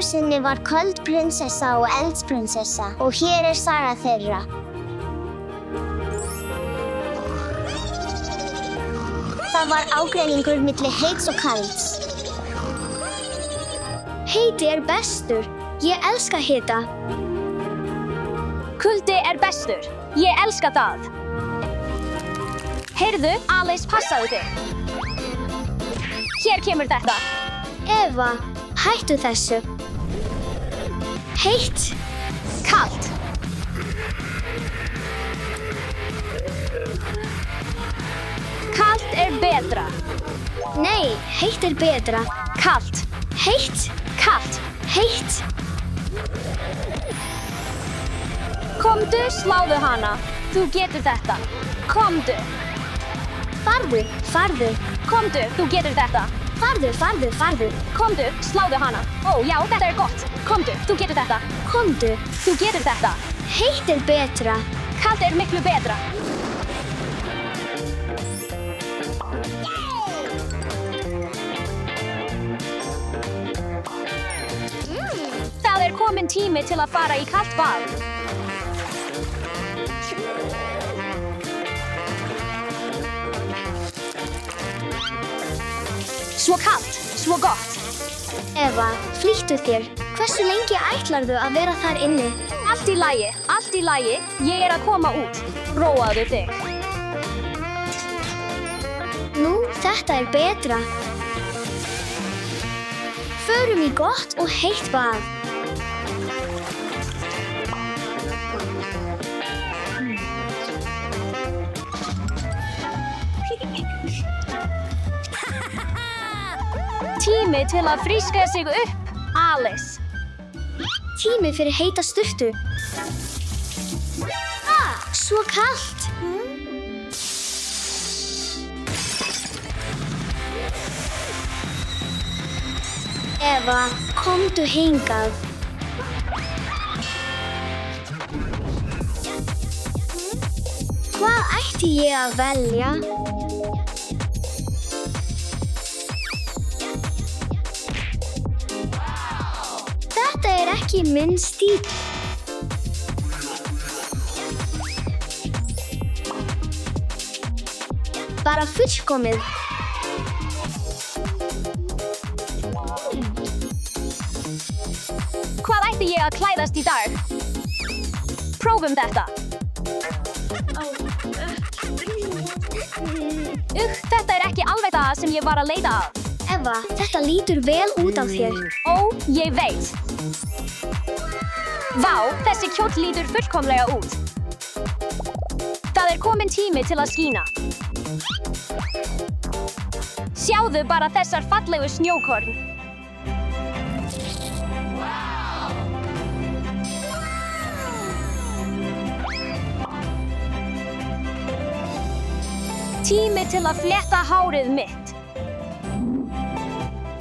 sinni var köld prinsessa og eldsprinsessa og hér saga þeirra. Það var ágreiningur milli heits og kalds. Heiti bestur. Ég elska hita. Kuldi bestur. Ég elska það. Heyrðu, Alice, passaðu þig. Hér kemur þetta. Eva, hættu þessu. Heitt. Kalt. Kalt betra. Nei, heitt betra. Kalt. Heitt. Kalt. Heitt. Komdu, sláðu hana. Þú getur þetta. Komdu. Farðu, farðu. Komdu, þú getur þetta. Farðu, farðu, farðu. Komdu, sláðu hana. Ó, já, þetta gott. Komdu, þú getur þetta. Komdu. Þú getur þetta. Heitt betra. Kalt miklu betra. Það kominn tími til að fara í kalt bað. Svo kalt, svo gott. Eva, flýttu þér. Hversu lengi ætlarðu að vera þar inni? Allt í lagi, allt í lagi. Ég að koma út. Róaðu þig. Nú, þetta betra. Förum í gott og heitt bað. Tími til að fríska sig upp, Alice. Tími fyrir heita sturtu. Svo kalt. Eva, komdu hingað. Hvað ætti ég að velja? Þetta ekki minn stíll. Bara fullkomið. Hvað ætti ég að klæðast í dag? Prófum þetta. Þetta ekki alveg það sem ég var að leita að. Eva, þetta lítur vel út á þér. Ó, ég veit. Vá, þessi kjóll lítur fullkomlega út. Það kominn tími til að skína. Sjáðu bara þessar fallegu snjókorn. Tími til að fletta hárið mitt.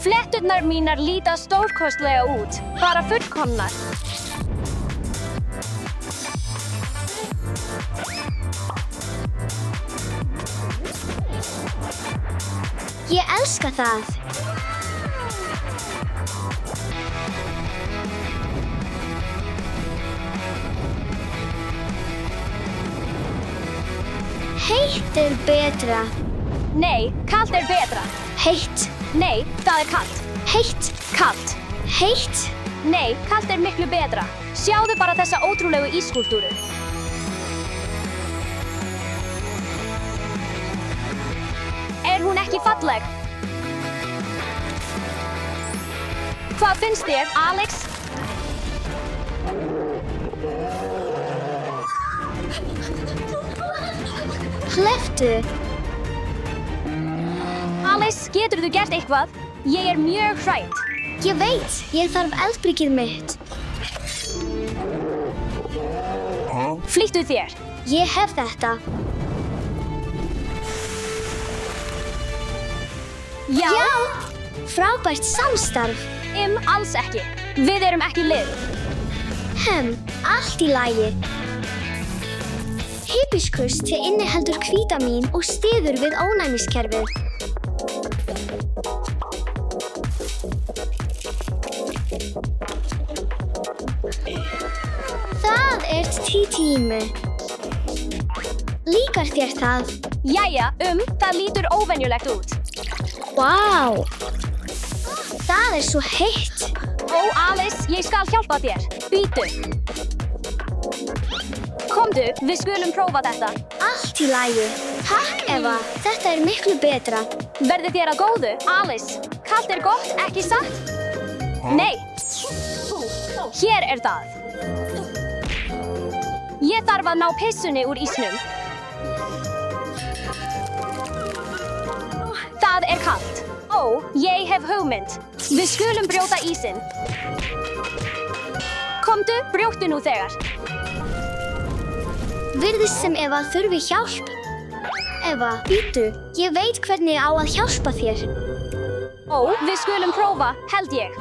Fletturnar mínar líta stórkostlega út, bara fullkomnar. Ég elska það. Heitt betra. Nei, kalt betra. Heitt. Nei, það kalt. Heitt. Kalt. Heitt. Nei, kalt miklu betra. Sjáðu bara þessa ótrúlegu ískúltúru. Hún ekki falleg? Hvað finnst þér, Alex? Hleyptu. Alice, geturðu gert eitthvað? Ég mjög hrædd. Ég veit, ég þarf eldbryggið mitt. Flýttu þér. Ég hef þetta. Já! Frábært samstarf. Alls ekki. Við ekki lið. Allt í lagi. Hibiskus inniheldur hvítamín og styður við ónæmiskerfið. Það tími. Líkar þér það? Jæja, það lítur óvenjulegt út. Vá! Það svo heitt. Ó, Alice, ég skal hjálpa þér. Bíddu. Komdu, við skulum prófa þetta. Allt í lagi. Takk, Eva. Þetta miklu betra. Verði þér að góðu, Alice. Kalt gott, ekki satt? Nei. Hér það. Ég þarf að ná pissunni úr ísnum. Það kalt. Ó, ég hef hugmynd. Við skulum brjóta ísinn. Komdu, brjóttu nú þegar. Virðist sem Eva þurfi hjálp. Eva, bíddu. Ég veit hvernig á að hjálpa þér. Ó, við skulum prófa, held ég.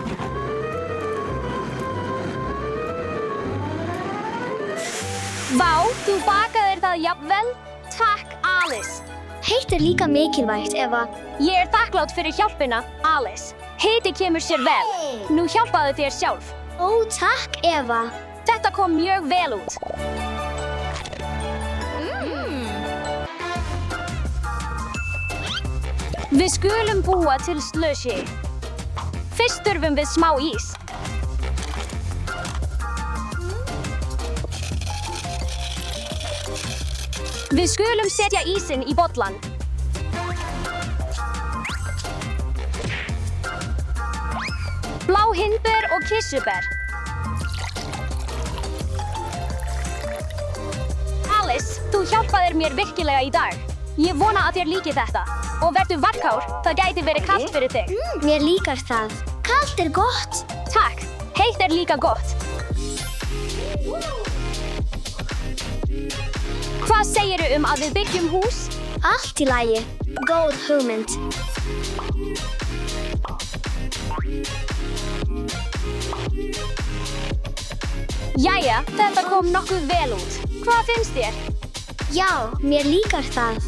Vá, þú bakaðir það jafnvel? Takk, Alice. Heitt líka mikilvægt, Eva. Ég þakklát fyrir hjálpina, Alice. Heiti kemur sér vel. Nú hjálpaðu þér sjálf. Ó, takk, Eva. Þetta kom mjög vel út. Við skulum búa til slushy. Fyrst þurfum við smá ís. Við skulum setja ísinn í bollan. Blá hindber og kirsuber. Alice, þú hjálpaðir mér virkilega í dag. Ég vona að þér líki þetta. Og vertu varkár, það gæti verið kalt fyrir þig. Mér líkar það. Kalt gott. Takk, heitt líka gott. Hvað segirðu að við byggjum hús? Allt í lagi. Góð hugmynd. Jæja, þetta kom nokkuð vel út. Hvað finnst þér? Já, mér líkar það.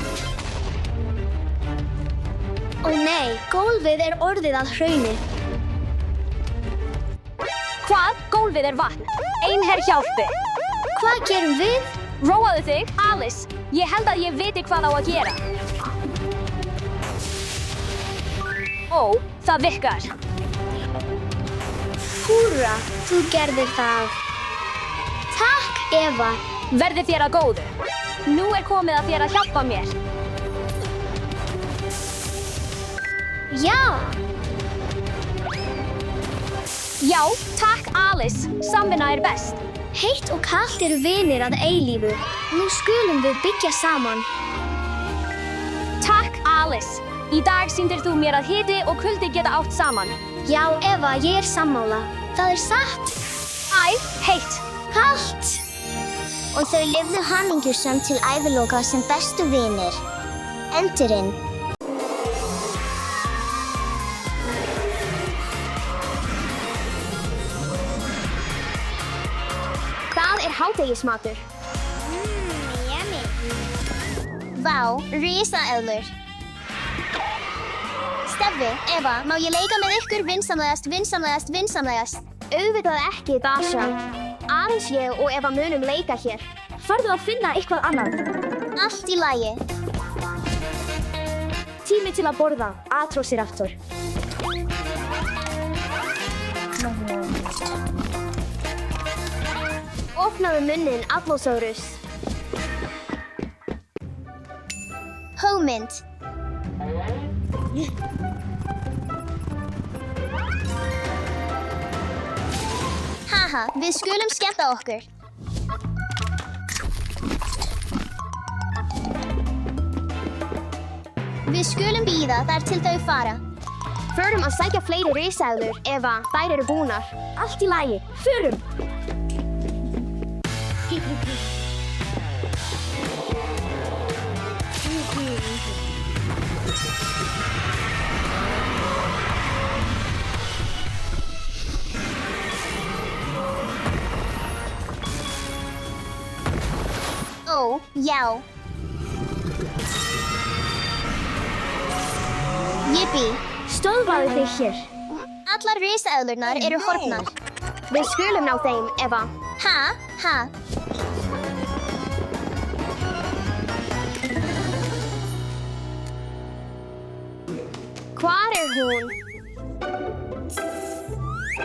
Ó nei, gólfið orðið að hrauni. Hvað? Gólfið vatn. Einherr hjálpi. Hvað gerum við? Róaðu þig, Alice. Ég held að ég viti hvað á að gera. Ó, það virkar. Húrra, þú gerðir það. Takk, Eva. Verði þér að góðu. Nú komið að þér að hjálpa mér. Já. Já, takk, Alice. Samvinna best. Heitt og kalt vinir að eilífu. Nú skulum við byggja saman. Takk, Alice. Í dag sýndir þú mér að hiti og kuldi geta átt saman. Já, Eva, ég sammála. Það satt. Æ, heitt. Kalt. Og þau lifðu hamingjusöm til æviloka sem bestu vinir. Endurinn. Það hádegismatur. Yummy. Vá, risaeðlur. Steffi, Eva, má ég leika með ykkur vinsamlegast? Auðvitað ekki, Dasha. Aðeins ég og Eva munum leika hér. Farðu að finna eitthvað annað. Allt í lagi. Tími til að borða. Atrosiraptor. Opnaðu munninn, Allosaurus. Hugmynd. Haha, við skulum skemmta okkur. Við skulum bíða þar til þau fara. Förum að sækja fleiri risaeðlur, Eva. Þær búnar. Allt í lagi. Förum! Ó, já. Yippee. Stöðvaðu þig hér. Allar risaeðlurnar eru horfnar. Við skulum ná þeim, Eva. Ha? Hvar hún?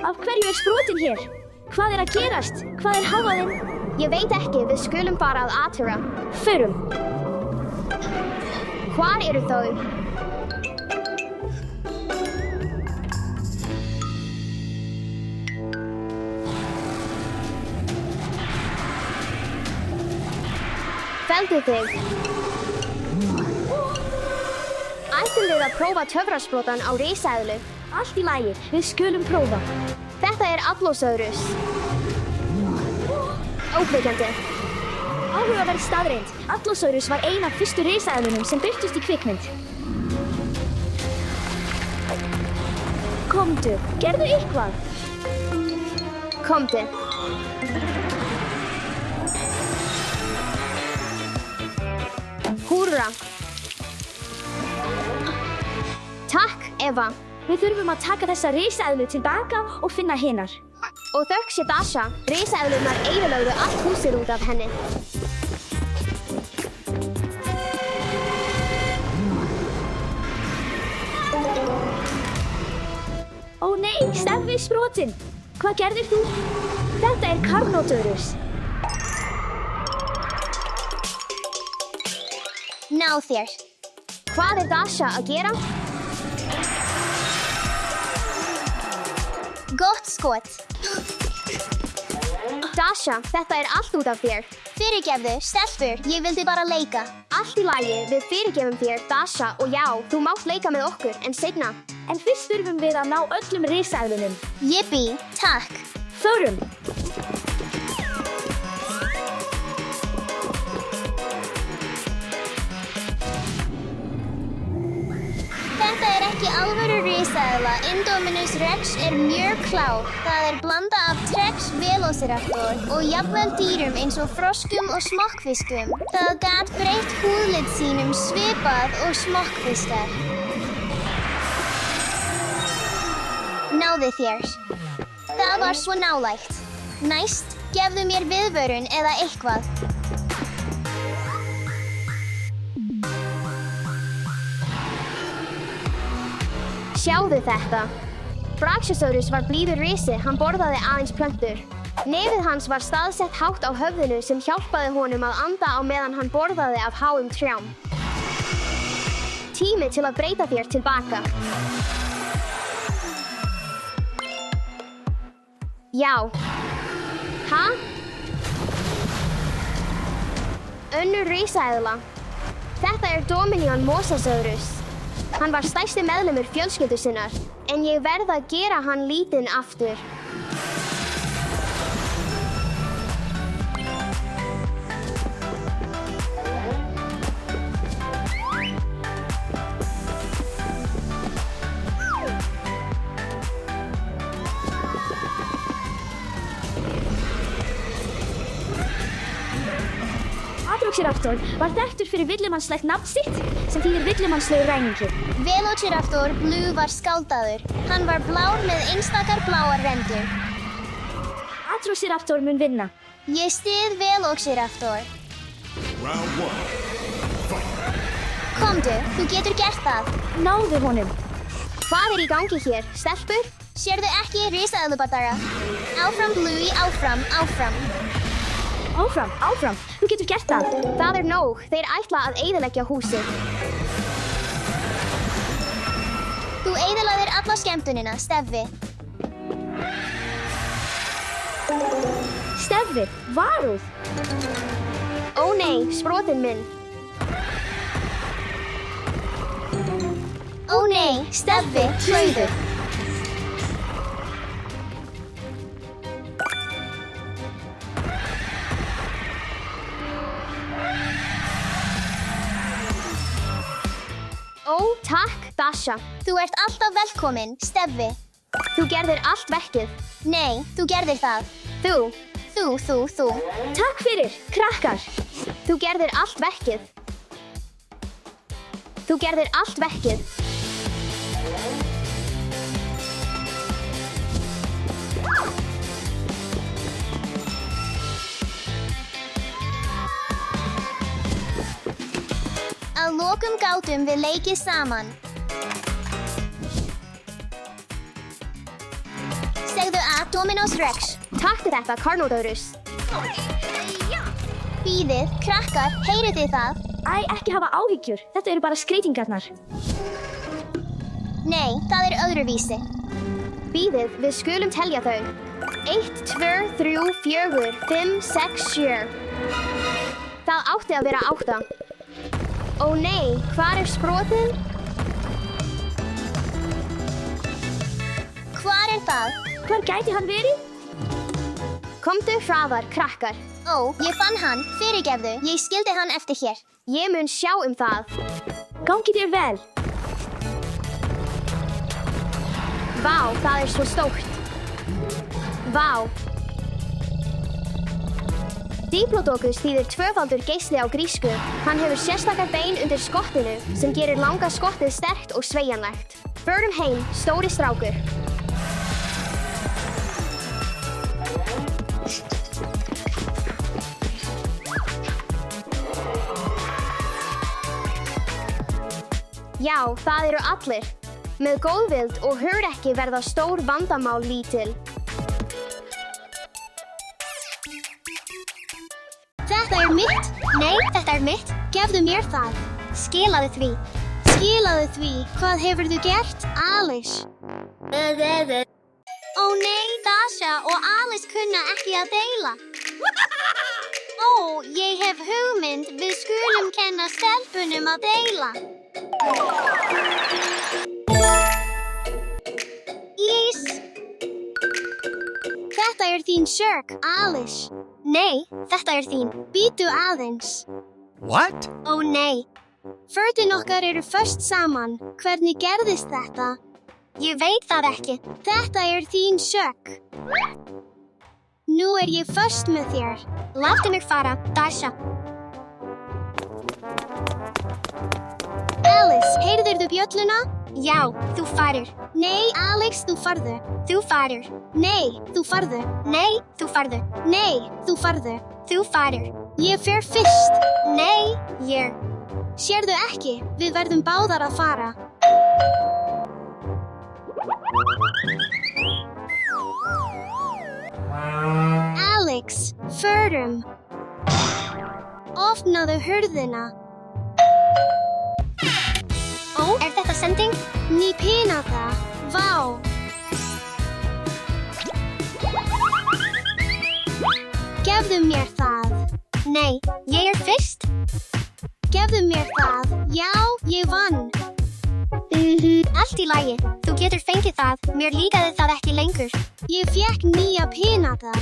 Af hverju sprotin hér? Hvað að gerast? Hvað hávaðinn? Ég veit ekki, við skulum bara að athuga. Förum. Hvar eru þau? Feldu þig. Ættum við að prófa töfrasprotan á risaeðlu? Allt í lagi, við skulum prófa. Þetta Allosaurus. Ókveikjandi. Áhugaverð staðreynd. Allosaurus var ein af fyrstu risaeðlunum sem birtust í kvikmynd. Komdu, gerðu eitthvað. Komdu. Húrra. Takk, Eva. Við þurfum að taka þessa risaeðlu tilbaka og finna hinar. Og þökk sé Dasha, risaeðlurnar eyðilögðu allt húsið út af henni. Ó nei, Steffi sprotinn. Hvað gerðir þú? Þetta Carnotaurus. Ná þér. Hvað Dasha að gera? Gott skot. Dasha, þetta allt út af þér. Fyrirgefðu, stelpur, ég vildi bara leika. Allt í lagi, við fyrirgefum þér, Dasha, og já, þú mátt leika með okkur, en seinna. En fyrst þurfum við að ná öllum risaeðlunum. Yippee, takk. Förum. Þetta ekki alvöru risaeðla. Indominus rex mjög klár. Það blanda af T-rex, velociraptor og jafnvel dýrum eins og froskum og smokkfiskum. Það gat breytt húðlit sínum svipað og smokkfiskar. Náðu þér. Það var svo nálægt. Næst, gefðu mér viðvörun eða eitthvað. Sjáðu þetta. Brachiosaurus var blíður risi, hann borðaði aðeins plöntur. Nefið hans var staðsett hátt á höfðinu sem hjálpaði honum að anda á meðan hann borðaði af háum trjám. Tími til að breyta þér tilbaka. Já. Ha? Önnur risaeðla. Þetta Dominion Mosasaurus. Hann var stærsti meðlimur fjölskyldu sinnar, en ég verð að gera hann lítinn aftur. Velociraptor var þekktur fyrir villimannslegt nafn sitt, sem þýðir villimannslegur ræningi. Velociraptor Blue var skáldaður. Hann var blár með einstakar bláar rendur. Atrociraptor mun vinna. Ég styð Velociraptor. Round 1. Fight. Komdu, þú getur gert það. Náðu honum. Hvað í gangi hér, stelpur? Sérðu ekki risaeðlubardara? Áfram Bluey, áfram, áfram. Áfram, áfram. Þú getur gert það. Það nóg. Þeir ætla að eyðileggja húsið. Þú eyðilagðir alla skemmtunina, Steffi. Steffi, varúð. Ó nei, sprotinn minn. Ó nei, Steffi, hlauðu. Ó, takk, Dasha. Þú ert alltaf velkomin, Steffi. Þú gerðir allt verkið. Nei, þú gerðir það. Þú. Takk fyrir, krakkar. Þú gerðir allt verkið. Þú gerðir allt verkið. lokum gátum við leikið saman. Segðu A, Dominos Rex. Taktu þetta, Carnotaurus. Bíðið, krakkar, heyrið þið það? Æ, ekki hafa áhyggjur. Þetta eru bara skreytingarnar. Nei, það er öðruvísi. Bíðið, við skulum telja þau. 1, 2, 3, 4, 5, 6, 7. Það átti að vera 8. Ó nei, hvar er sprotinn? Hvar er það? Hvar gæti hann verið? Komdu hraðar, krakkar. Ó, ég fann hann, fyrirgefðu, ég skildi hann eftir hér. Ég mun sjá það. Gangi þér vel. Vá, það er svo stórt. Vá. Diplodocus þýðir tvöfaldur geisli á grísku. Hann hefur sérstakar bein undir skottinu sem gerir langa skottið sterkt og sveigjanlegt. Förum heim, stóri strákur. Já, það eru allir. Með góðvild og hugrekki verða stór vandamál lítil. Þetta er mitt. Nei, þetta er mitt. Gefðu mér það. Skilaðu því. Skilaðu því. Hvað hefurðu gert, Alice? Ó nei, Dasha og Alice kunna ekki að deila. Ó, ég hef hugmynd. Við skulum kenna stelpunum að deila. Ís. Þetta er þín sörk, Alice. Nei, þetta er þín. Bíddu aðeins. What? Ó nei. Fötin okkar eru föst saman. Hvernig gerðist þetta? Ég veit það ekki. Þetta er þín sök. Nú er ég föst með þér. Láttu mig fara, Dasha. Alice, heyrðirðu bjölluna? Já, þú farir. Nei, Alex, þú farðu. Þú farir. Nei, þú farðu. Nei, þú farðu. Nei, þú farðu. Þú farir. Ég fer fyrst. Nei, ég. Sérðu ekki, við verðum báðar að fara. Alex, förum. Opnaðu hurðina. Ó, er þetta sending? Ný pinata. Vá. Gefðu mér það. Nei, ég er fyrst. Gefðu mér það. Já, ég vann. Allt í lagi. Þú getur fengið það. Mér líkaði það ekki lengur. Ég fékk nýja pinata.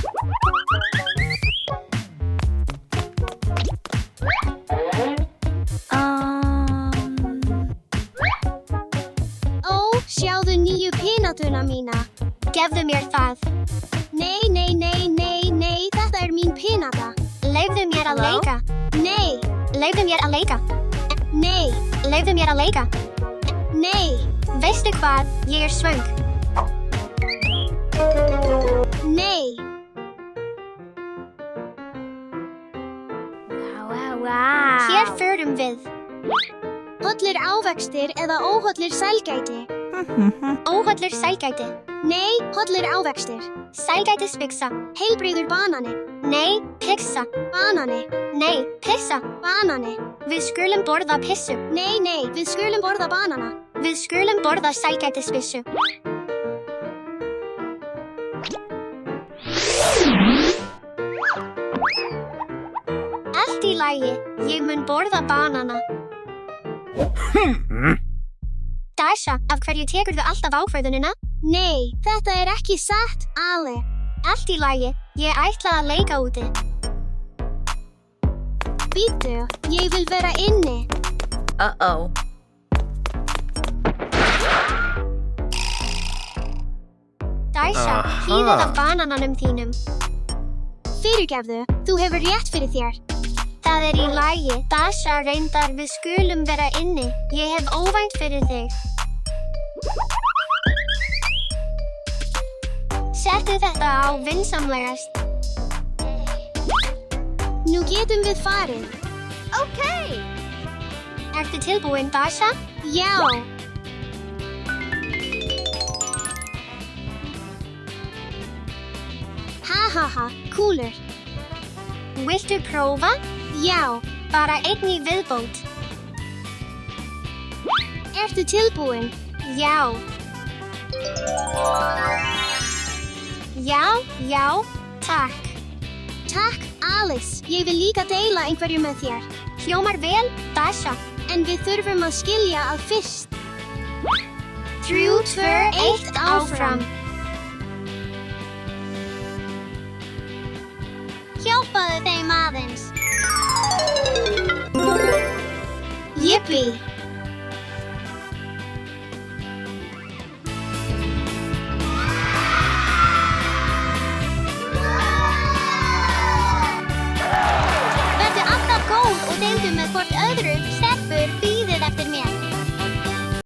Ó, sjáðu nýju pinatuna mína. Gefðu mér það. Nei, nei, nei, nei, nei, þetta er mín pinata. Leyfðu mér að leika. Nei. Leyfðu mér að leika. Nei. Leyfðu mér að leika. Nei. Veistu hvað? Ég er svöng. Nei. Hér förum við. Hollir ávextir eða óhollir sælgæti? Óhollir sælgæti. Nei, hollir ávextir. Sælgætispizza. Heilbrigður banani. Nei, pizza. Banani. Nei, pizza. Banani. Við skulum borða pissu. Nei, nei, við skulum borða banana. Við skulum borða sælgætispizzu. Allt í lagi, ég mun borða banana. Dasha, af hverju tekurðu alltaf ákvörðunina? Nei, þetta er ekki satt, Ale. Allt í lagi, ég ætla að leika úti. Bíddu, ég vil vera inni. Uh-oh. Dasha, hlýðið af banananum þínum. Fyrirgefðu, þú hefur rétt fyrir þér. Það er í lagi. Dasha, reyndar, við skulum vera inni. Ég hef óvænt fyrir þig. Settu þetta á vinsamlegast. Nú getum við farið. Ókei. Ertu tilbúin, Dasha? Já. Ha, kúlur. Viltu prófa? Já, bara einn í viðbót. Ertu tilbúin? Já. Já, takk. Takk, Alice. Ég vil líka deila einhverju með þér. Hljómar vel, Dasha. En við þurfum að skilja að fyrst. 3, 2, 1, áfram. Hjálpaðu þeim aðeins. Yippee!